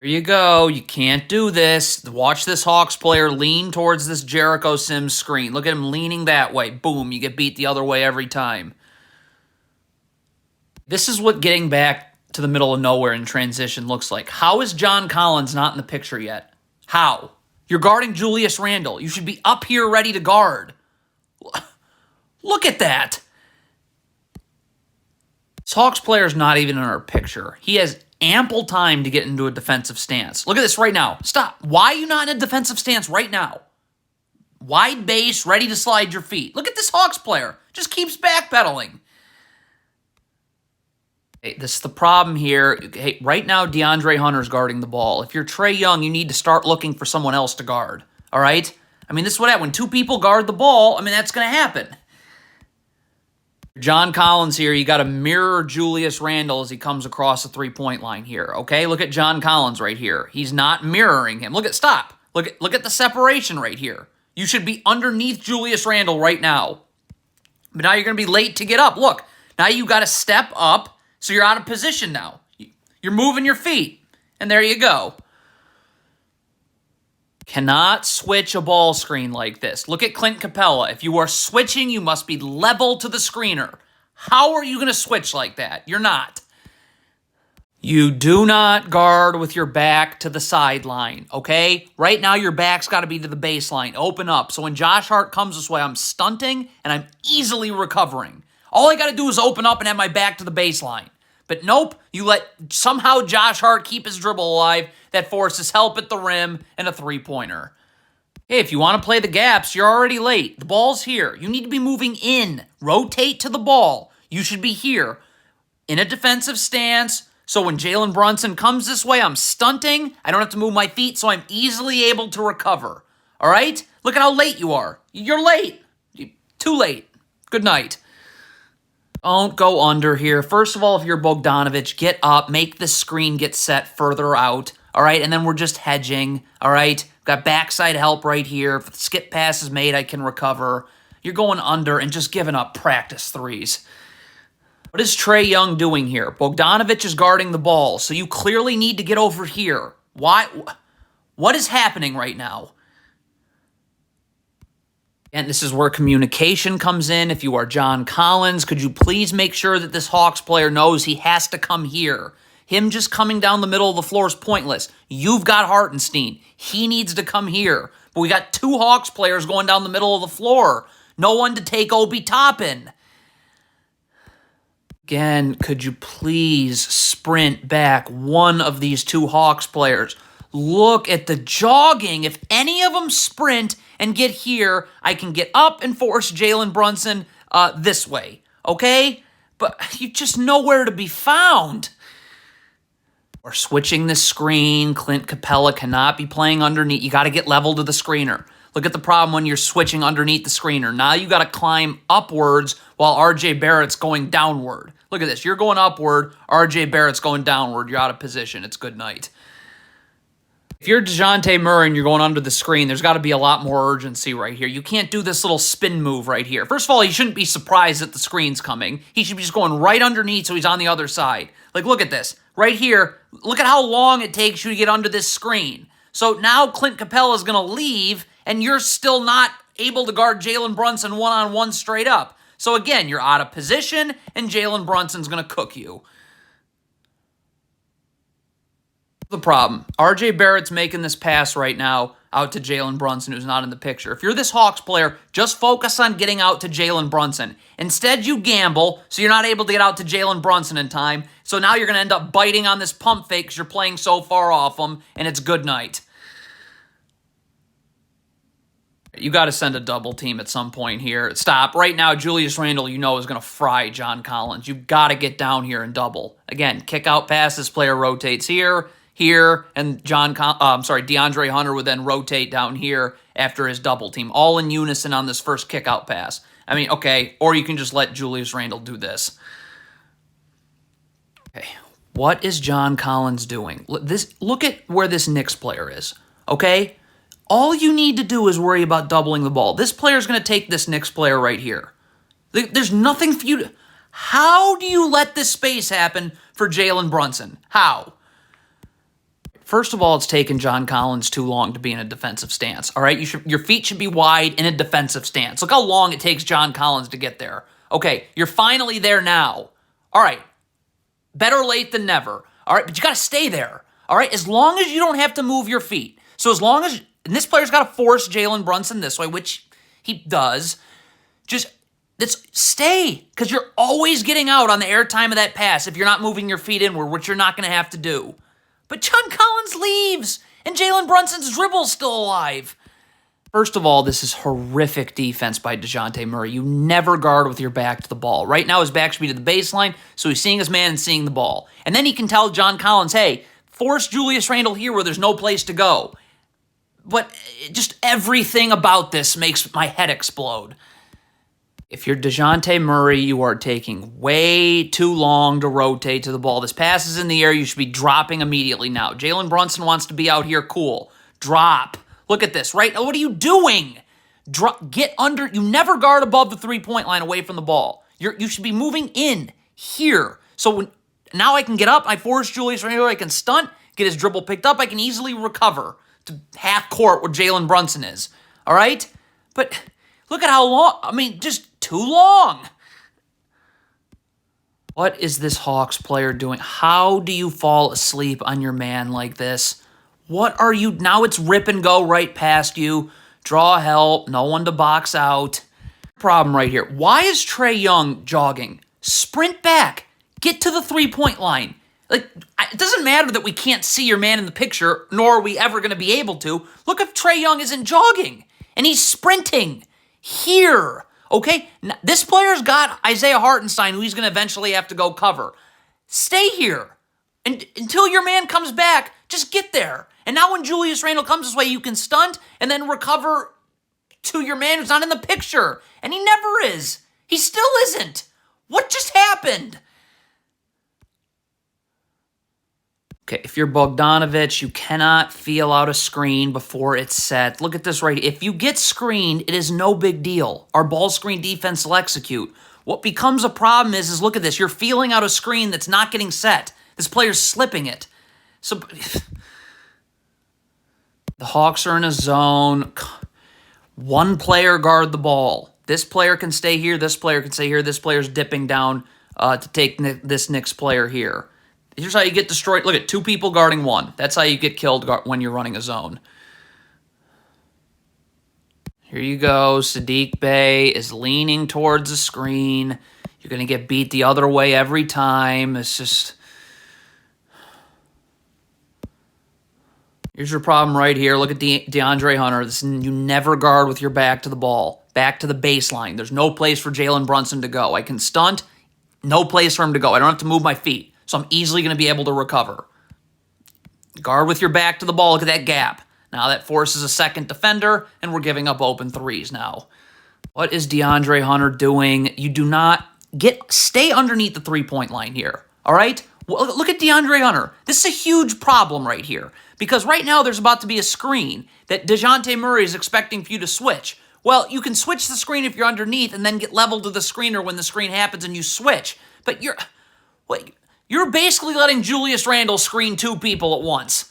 Here you go. You can't do this. Watch this Hawks player lean towards this Jericho Sims screen. Look at him leaning that way. Boom, you get beat the other way every time. This is what getting back to the middle of nowhere in transition looks like. How is John Collins not in the picture yet? How? You're guarding Julius Randle. You should be up here ready to guard. Look at that. This Hawks player is not even in our picture. He has ample time to get into a defensive stance. Look at this right now. Stop. Why are you not in a defensive stance right now? Wide base, ready to slide your feet. Look at this Hawks player. Just keeps backpedaling. Hey, this is the problem here. Hey, right now, DeAndre Hunter's guarding the ball. If you're Trae Young, you need to start looking for someone else to guard. All right? I mean, this is what happens. When two people guard the ball, I mean, that's going to happen. John Collins here, you got to mirror Julius Randle as he comes across the three-point line here, okay? Look at John Collins right here. He's not mirroring him. Stop. Look at the separation right here. You should be underneath Julius Randle right now. But now you're going to be late to get up. Look, now you got to step up, so you're out of position now. You're moving your feet, and there you go. Cannot switch a ball screen like this. Look at Clint Capella. If you are switching, you must be level to the screener. How are you going to switch like that? You're not. You do not guard with your back to the sideline, okay? Right now, your back's got to be to the baseline. Open up. So when Josh Hart comes this way, I'm stunting, and I'm easily recovering. All I got to do is open up and have my back to the baseline. But nope, you let somehow Josh Hart keep his dribble alive. That forces help at the rim and a three-pointer. Hey, if you want to play the gaps, you're already late. The ball's here. You need to be moving in. Rotate to the ball. You should be here in a defensive stance. So when Jalen Brunson comes this way, I'm stunting. I don't have to move my feet, so I'm easily able to recover. All right? Look at how late you are. You're late. Too late. Good night. Don't go under here. First of all, if you're Bogdanovich, get up, make the screen get set further out, all right? And then we're just hedging, all right? Got backside help right here. If the skip pass is made, I can recover. You're going under and just giving up practice threes. What is Trae Young doing here? Bogdanovich is guarding the ball, so you clearly need to get over here. Why? What is happening right now? And this is where communication comes in. If you are John Collins, could you please make sure that this Hawks player knows he has to come here? Him just coming down the middle of the floor is pointless. You've got Hartenstein. He needs to come here. But we got two Hawks players going down the middle of the floor. No one to take Obi Toppin. Again, could you please sprint back one of these two Hawks players? Look at the jogging. If any of them sprint and get here, I can get up and force Jalen Brunson this way, okay? But you're just nowhere to be found. We're switching the screen. Clint Capella cannot be playing underneath. You got to get level to the screener. Look at the problem when you're switching underneath the screener. Now you got to climb upwards while RJ Barrett's going downward. Look at this. You're going upward. RJ Barrett's going downward. You're out of position. It's good night. If you're DeJounte Murray and you're going under the screen, there's got to be a lot more urgency right here. You can't do this little spin move right here. First of all, he shouldn't be surprised that the screen's coming. He should be just going right underneath so he's on the other side. Like, look at this. Right here, look at how long it takes you to get under this screen. So now Clint Capella is going to leave, and you're still not able to guard Jalen Brunson one-on-one straight up. So again, you're out of position, and Jalen Brunson's going to cook you. The problem. RJ Barrett's making this pass right now out to Jalen Brunson, who's not in the picture. If you're this Hawks player, just focus on getting out to Jalen Brunson. Instead, you gamble, so you're not able to get out to Jalen Brunson in time. So now you're going to end up biting on this pump fake because you're playing so far off him, and it's good night. You got to send a double team at some point here. Stop. Right now, Julius Randle, you know, is going to fry John Collins. You've got to get down here and double. Again, kick out pass. This player rotates here, and DeAndre Hunter would then rotate down here after his double team, all in unison on this first kick out pass. I mean, okay, or you can just let Julius Randle do this. Okay, what is John Collins doing? Look at where this Knicks player is, okay? All you need to do is worry about doubling the ball. This player is going to take this Knicks player right here. There's nothing for you to... How do you let this space happen for Jalen Brunson? How? First of all, it's taken John Collins too long to be in a defensive stance, all right? Your feet should be wide in a defensive stance. Look how long it takes John Collins to get there. Okay, you're finally there now. All right, better late than never. All right, but you got to stay there, all right? As long as you don't have to move your feet. So as long as, and this player's got to force Jalen Brunson this way, which he does, just stay, because you're always getting out on the airtime of that pass if you're not moving your feet inward, which you're not going to have to do. But John Collins leaves, and Jalen Brunson's dribble's still alive. First of all, this is horrific defense by DeJounte Murray. You never guard with your back to the ball. Right now, his back should be to the baseline, so he's seeing his man and seeing the ball. And then he can tell John Collins, hey, force Julius Randle here where there's no place to go. But just everything about this makes my head explode. If you're DeJounte Murray, you are taking way too long to rotate to the ball. This pass is in the air. You should be dropping immediately now. Jalen Brunson wants to be out here cool. Drop. Look at this, right? What are you doing? Get under. You never guard above the three-point line away from the ball. You should be moving in here. So now I can get up. I force Julius Randle. I can stunt, get his dribble picked up. I can easily recover to half court where Jalen Brunson is. All right? But look at how long. I mean, just too long. What is this Hawks player doing? How do you fall asleep on your man like this? What are you? Now it's rip and go right past you. Draw help. No one to box out. Problem right here. Why is Trae Young jogging? Sprint back. Get to the three-point line. Like, it doesn't matter that we can't see your man in the picture, nor are we ever going to be able to. Look if Trae Young isn't jogging, and he's sprinting here. Okay, now, this player's got Isaiah Hartenstein, who he's going to eventually have to go cover. Stay here until your man comes back. Just get there. And now when Julius Randle comes this way, you can stunt and then recover to your man who's not in the picture. And he never is. He still isn't. What just happened? Okay, if you're Bogdanovic, you cannot feel out a screen before it's set. Look at this right here. If you get screened, it is no big deal. Our ball screen defense will execute. What becomes a problem is look at this. You're feeling out a screen that's not getting set. This player's slipping it. So the Hawks are in a zone. One player guard the ball. This player can stay here. This player can stay here. This player's dipping down to take this Knicks player here. Here's how you get destroyed. Look at two people guarding one. That's how you get killed when you're running a zone. Here you go. Saddiq Bey is leaning towards the screen. You're going to get beat the other way every time. It's just... Here's your problem right here. Look at DeAndre Hunter. You never guard with your back to the ball. Back to the baseline. There's no place for Jalen Brunson to go. I can stunt. No place for him to go. I don't have to move my feet. So I'm easily going to be able to recover. Guard with your back to the ball. Look at that gap. Now that forces a second defender, and we're giving up open threes now. What is DeAndre Hunter doing? You do not stay underneath the three-point line here. All right? Well, look at DeAndre Hunter. This is a huge problem right here. Because right now there's about to be a screen that DeJounte Murray is expecting for you to switch. Well, you can switch the screen if you're underneath and then get leveled to the screener when the screen happens and you switch. But you're basically letting Julius Randle screen two people at once.